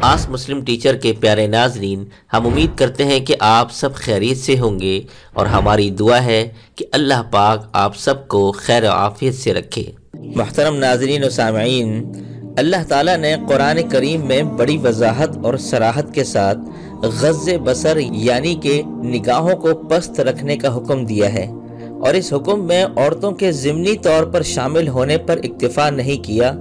आस मुस्लिम teacher के प्यारे नाजरीन, हम उम्मीद करते हैं कि आप सब खैरियत से होंगे और हमारी दुआ है कि अल्लाह पाक आप सबको खैर आफियत से रखे। मुहतरम नाजरीन और सामईन, अल्लाह ताला ने कुरान करीम में बड़ी वजाहत और सराहत के साथ गज़्ज़े बसर यानी कि निगाहों को पस्त रखने का हुक्म दिया है, और इस हुक्म में औरतों के ज़िमनी तौर पर शामिल होने पर इक्तिफा नहीं किया,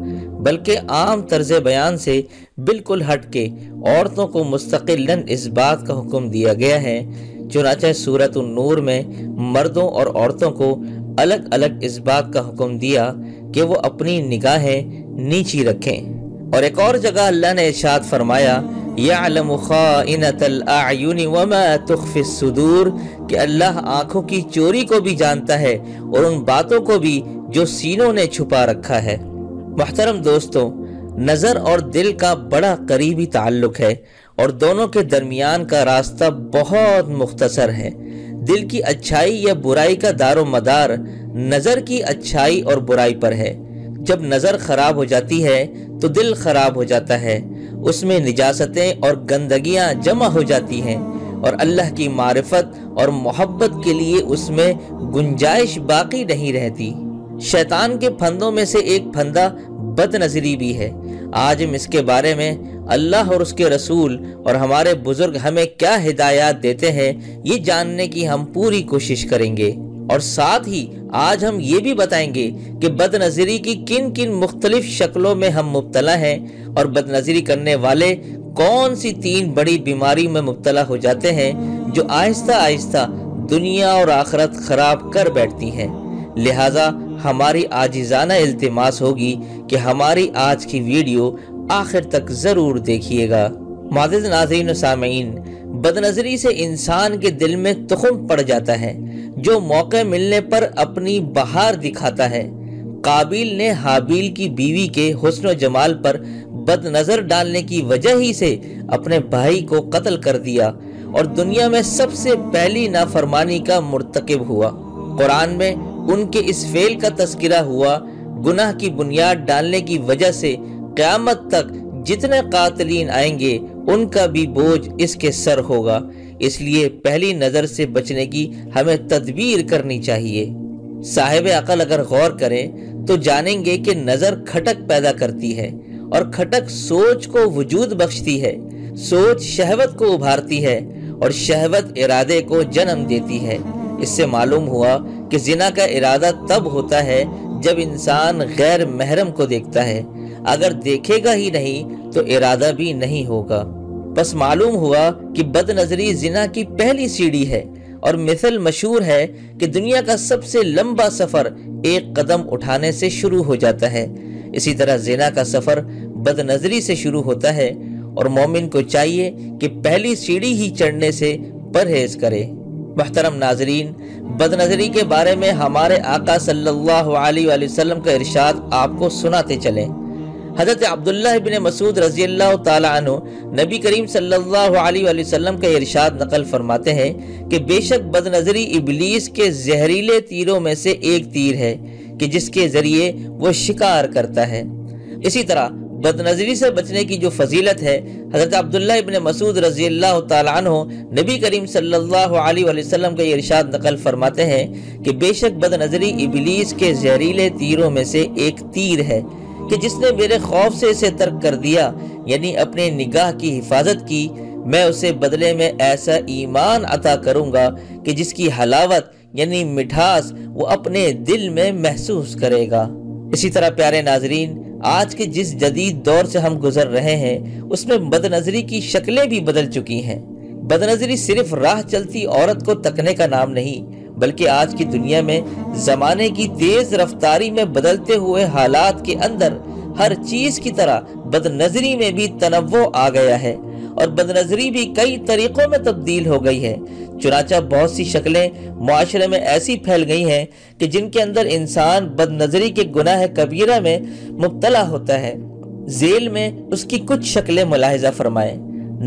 बल्कि आम तर्ज बयान से बिल्कुल हट के औरतों को मुस्तकिलन इस बात का हुक्म दिया गया है। चुनांचे सूरत नूर में मर्दों और औरतों को अलग अलग इस बात का हुक्म दिया कि वो अपनी निगाहें नीची रखें। और एक और जगह अल्लाह ने इरशाद फरमाया, यअलमु खाइनतल अयुनि वमा तुख्फिस सुदूर, कि अल्लाह आंखों की चोरी को भी जानता है और उन बातों को भी जो सीनों ने छुपा रखा है। मुहतरम दोस्तों, नज़र और दिल का बड़ा करीबी ताल्लुक है और दोनों के दरमियान का रास्ता बहुत मुख्तसर है। दिल की अच्छाई या बुराई का दारो मदार नज़र की अच्छाई और बुराई पर है। जब नज़र खराब हो जाती है तो दिल खराब हो जाता है, उसमें निजासतें और गंदगियां जमा हो जाती हैं और अल्लाह की मारिफत और मोहब्बत के लिए उसमें गुंजाइश बाकी नहीं रहती। शैतान के फंदों में से एक फंदा बदनज़री भी है। आज हम इसके बारे में अल्लाह और उसके रसूल और हमारे बुजुर्ग हमें क्या हिदायत देते हैं ये जानने की हम पूरी कोशिश करेंगे, और साथ ही आज हम ये भी बताएंगे कि बदनज़री की किन किन मुख्तलिफ शक्लों में हम मुब्तला हैं और बदनज़री करने वाले कौन सी 3 बड़ी बीमारी में मुब्तला हो जाते हैं जो आहिस्ता आहिस्ता दुनिया और आखिरत खराब कर बैठती हैं। लिहाजा हमारी आजिज़ाना इल्तिमास होगी कि हमारी आज की वीडियो आखिर तक ज़रूर देखिएगा। माज़िज़ नाज़रीन व सामईन, बदनज़री से इंसान के दिल में तुख़्म पड़ जाता है जो मौके मिलने पर अपनी बहार दिखाता है। काबिल ने हाबिल की बीवी के हुस्न व जमाल पर बदनज़र डालने की वजह ही से अपने भाई को कत्ल कर दिया और दुनिया में सबसे पहली नाफरमानी का मुर्तकिब हुआ। कुरान में उनके इस फेल का तज़किरा हुआ। गुनाह की बुनियाद डालने की वजह से क़यामत तक जितने कातिलीन आएंगे उनका भी बोझ इसके सर होगा। इसलिए पहली नज़र से बचने की हमें तदबीर करनी चाहिए। साहिब अक़ल अगर गौर करें तो जानेंगे कि नज़र खटक पैदा करती है और खटक सोच को वजूद बख्शती है, सोच शहवत को उभारती है और शहवत इरादे को जन्म देती है। इससे मालूम हुआ कि जिना का इरादा तब होता है जब इंसान गैर महरम को देखता है। अगर देखेगा ही नहीं तो इरादा भी नहीं होगा। बस मालूम हुआ कि बदनज़री जिना की पहली सीढ़ी है और मिसल मशहूर है कि दुनिया का सबसे लंबा सफ़र एक कदम उठाने से शुरू हो जाता है। इसी तरह जिना का सफ़र बदनज़री से शुरू होता है और मोमिन को चाहिए कि पहली सीढ़ी ही चढ़ने से परहेज करे। मुहतरम नाजरीन, बदनज़री के बारे में हमारे आका सल्लल्लाहु अलैहि वसल्लम का इरशाद आपको सुनाते चलें। हज़रत अब्दुल्लाह इब्न मसूद रज़ियल्लाहु ताला अन्हु नबी करीम सल्लल्लाहु अलैहि वसल्लम का इरशाद नकल फरमाते हैं कि बेशक बदनज़री इब्लीस के जहरीले तीरों में से एक तीर है कि जिसके ज़रिए वो शिकार करता है। इसी तरह बदनज़री से बचने की जो फजीलत है, हज़रत अब्दुल्लाह इब्न मसूद रज़ियल्लाहु ताला अन्हु नबी करीम सल्लल्लाहु अलैहि वसल्लम का इरशाद नकल फरमाते हैं कि बेशक बदनज़री इब्लीस के जहरीले तीरों में से एक तीर है कि जिसने मेरे खौफ से इसे तर्क कर दिया, यानी अपने निगाह की हिफाजत की, मैं उसे बदले में ऐसा ईमान अता करूँगा कि जिसकी हलावत यानी मिठास वो अपने दिल में महसूस करेगा। इसी तरह प्यारे नाजरीन, आज के जिस जदीद दौर से हम गुजर रहे हैं उसमें बदनज़री की शक्लें भी बदल चुकी हैं। बदनज़री सिर्फ राह चलती औरत को तकने का नाम नहीं, बल्कि आज की दुनिया में ज़माने की तेज़ रफ्तारी में बदलते हुए हालात के अंदर हर चीज़ की तरह बदनज़री में भी तनव्वो आ गया है और बदनज़री भी कई तरीक़ों में तब्दील हो गई है। चुनांचे बहुत सी शक्लें मुआशरे में ऐसी फैल गई हैं कि जिनके अंदर इंसान बदनज़री के गुनाह कबीरा में मुब्तला होता है। झेल में उसकी कुछ शक्लें मुलाहिजा फरमाएं।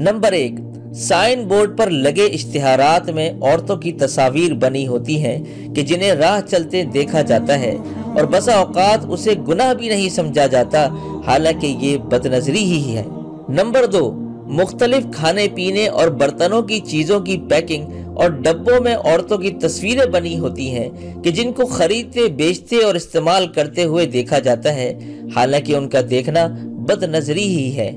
नंबर 1, साइन बोर्ड पर लगे इश्तिहारात में औरतों की तस्वीर बनी होती हैं कि जिन्हें राह चलते देखा जाता है और बसा औकात उसे गुनाह भी नहीं समझा जाता, हालांकि ये बदनज़री ही है। नंबर 2, मुख्तलिफ खाने पीने और बर्तनों की चीजों की पैकिंग और डब्बों में औरतों की तस्वीरें बनी होती हैं कि जिनको खरीदते, बेचते और इस्तेमाल करते हुए देखा जाता है, हालांकि उनका देखना बदनजरी ही है।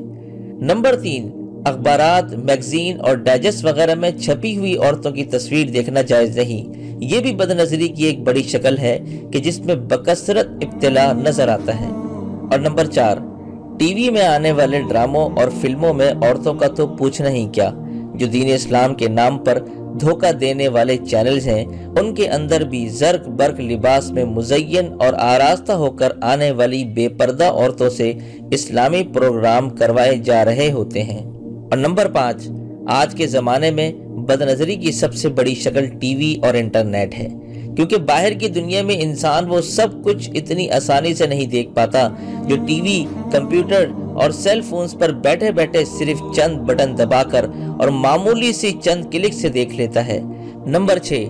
नंबर 3, अखबारात, मैगजीन और डाइजेस्ट वगैरह में छपी हुई औरतों की तस्वीर देखना जायज नहीं। ये भी बदनजरी की एक बड़ी शक्ल है कि जिसमें बकसरत इब्तिला नजर आता है। और नंबर 4, टीवी में आने वाले ड्रामों और फिल्मों में औरतों का तो पूछना ही क्या। जो दीन इस्लाम के नाम पर धोखा देने वाले चैनल्स हैं, उनके अंदर भी जर्क बर्क लिबास में मुज़य्यन और आरास्ता होकर आने वाली बेपर्दा औरतों से इस्लामी प्रोग्राम करवाए जा रहे होते हैं। और नंबर 5, आज के ज़माने में बदनजरी की सबसे बड़ी शक्ल टीवी और इंटरनेट है, क्योंकि बाहर की दुनिया में इंसान वो सब कुछ इतनी आसानी से नहीं देख पाता जो टीवी, कंप्यूटर और सेल फोन्स पर बैठे बैठे सिर्फ चंद बटन दबाकर और मामूली सी चंद क्लिक से देख लेता है। नंबर 6,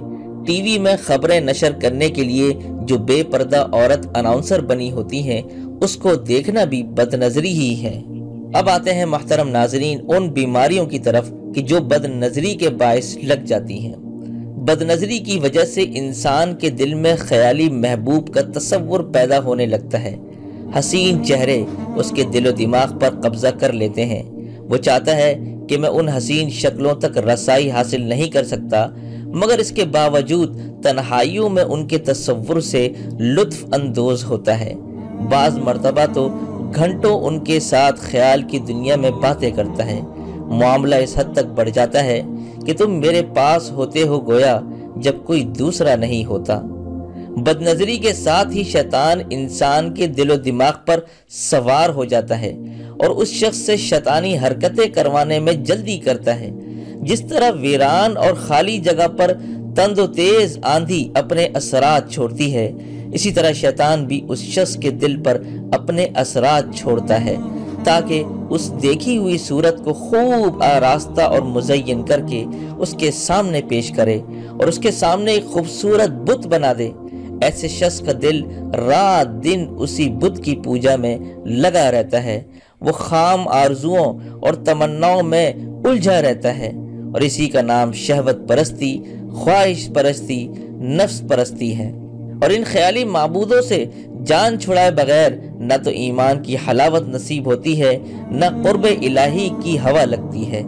टीवी में खबरें नशर करने के लिए जो बेपर्दा औरत अनाउंसर बनी होती हैं, उसको देखना भी बदनजरी ही है। अब आते हैं मोहतरम नाजरीन उन बीमारियों की तरफ कि जो बदनजरी के बायस लग जाती हैं। बदनजरी की वजह से इंसान के दिल में ख्याली महबूब का तसव्वुर पैदा होने लगता है। हसीन चेहरे उसके दिलो दिमाग पर कब्जा कर लेते हैं। वो चाहता है कि मैं उन हसीन शक्लों तक रसाई हासिल नहीं कर सकता, मगर इसके बावजूद तन्हाइयों में उनके तसव्वुर से लुत्फ अंदोज होता है। बाज मर्तबा तो घंटों उनके साथ ख्याल की दुनिया में बातें करता है। मामला इस हद तक बढ़ जाता है कि तुम मेरे पास होते हो गोया जब कोई दूसरा नहीं होता। बदनजरी के साथ ही शैतान इंसान के दिलो दिमाग पर सवार हो जाता है और उस शख्स से शैतानी हरकतें करवाने में जल्दी करता है। जिस तरह वीरान और खाली जगह पर तंदो तेज आंधी अपने असरात छोड़ती है, इसी तरह शैतान भी उस शख्स के दिल पर अपने असरात छोड़ता है ताकि उस देखी हुई सूरत को खूब आरास्ता और मुज़य्यन करके उसके सामने पेश करे और उसके सामने एक खूबसूरत बुत बना दे। ऐसे शख्स का दिल रात दिन उसी बुत की पूजा में लगा रहता है। वो खाम आरजुओं और तमन्नाओं में उलझा रहता है और इसी का नाम शहवत परस्ती, ख्वाहिश परस्ती, नफ्स परस्ती है। और इन ख्याली माबूदों से जान छुड़ाए बगैर न तो ईमान की हलावत नसीब होती है, न कुर्ब इलाही की हवा लगती है।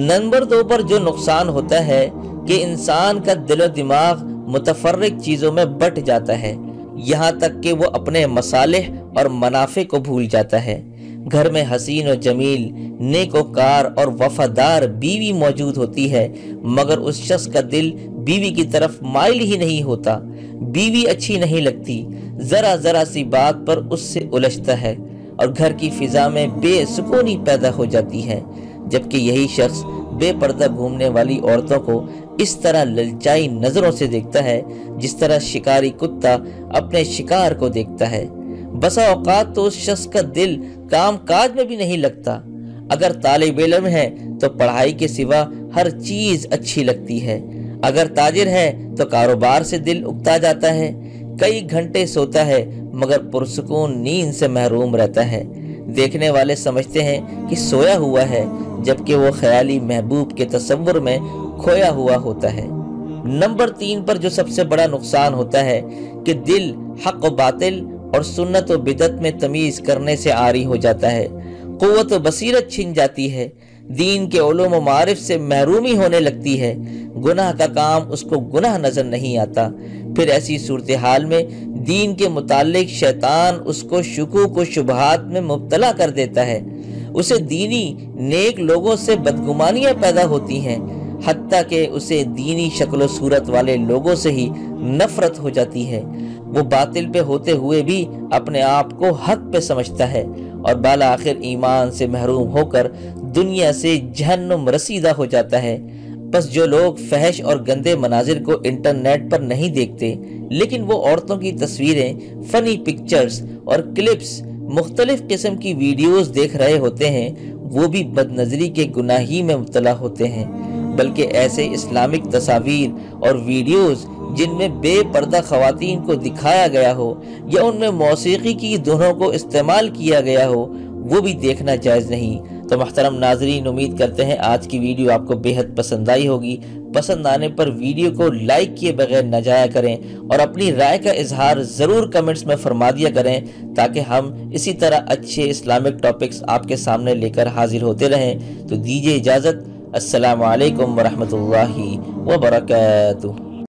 नंबर 2 पर जो नुकसान होता है कि इंसान का दिलो दिमाग मुतफर्रिक चीजों में बट जाता है, यहाँ तक कि वो अपने मसालिह और मुनाफे को भूल जाता है। घर में हसीन और जमील, नेकोकार और वफादार बीवी मौजूद होती है, मगर उस शख्स का दिल बीवी की तरफ माइल ही नहीं होता। बीवी अच्छी नहीं लगती, जरा जरा सी बात पर उससे उलझता है और घर की फिजा में बेसुकूनी पैदा हो जाती है। जबकि यही शख्स बेपर्दा घूमने वाली औरतों को इस तरह ललचाई नजरों से देखता है जिस तरह शिकारी कुत्ता अपने शिकार को देखता है। बसा औकात तो उस शख्स का दिल काम काज में भी नहीं लगता। अगर तालिब इल्म है तो पढ़ाई के सिवा हर चीज अच्छी लगती है। अगर ताजिर है तो कारोबार से दिल उकता जाता है। कई घंटे सोता है मगर पुरसुकून नींद से महरूम रहता है। देखने वाले समझते हैं कि सोया हुआ है, जबकि वो ख्याली महबूब के तसव्वुर में खोया हुआ होता है। नंबर 3 पर जो सबसे बड़ा नुकसान होता है कि दिल हक व बातिल और सुन्नत व बिदत में तमीज करने से आरी हो जाता है। कुव्वत व बसीरत छिन जाती है। दीन के उलूम व मारिफ से महरूमी होने लगती है। गुनाह का काम उसको गुनाह नजर नहीं आता। फिर ऐसी सूरत हाल में दीन के मुतालिक शैतान उसको शुकूक व शुबहात में मुब्तला कर देता है। उसे दीनी नेक लोगों से बदगुमानियां पैदा होती हैं, हत्ता कि उसे दीनी शक्ल सूरत वाले लोगों से ही नफरत हो जाती है। वो बातिल पे होते हुए भी अपने आप को हक पे समझता है और बाला आखिर ईमान से महरूम होकर दुनिया से जहन्नुम रसीदा हो जाता है। बस जो लोग फहश और गंदे मनाजिर को इंटरनेट पर नहीं देखते, लेकिन वो औरतों की तस्वीरें, फनी पिक्चर्स और क्लिप्स, मुख्तलिफ किस्म की वीडियोस देख रहे होते हैं, वो भी बदनजरी के गुनाही में मुब्तला होते हैं। बल्कि ऐसे इस्लामिक तस्वीर और वीडियोस जिनमें बेपर्दा खवातीन को दिखाया गया हो या उनमें मौसीकी की धुनों को इस्तेमाल किया गया हो, वो भी देखना जायज नहीं। تو محترم ناظرین، امید کرتے ہیں آج کی ویڈیو آپ کو بیحد پسند آئی ہوگی۔ پسند آنے پر ویڈیو کو لائک کیے بغیر نہ جایا کریں اور اپنی رائے کا اظہار ضرور کمنٹس میں فرما دیا کریں، تاکہ ہم اسی طرح اچھے اسلامک ٹاپکس آپ کے سامنے لے کر حاضر ہوتے رہیں۔ تو دیجیے اجازت، السلام علیکم ورحمۃ اللہ وبرکاتہ۔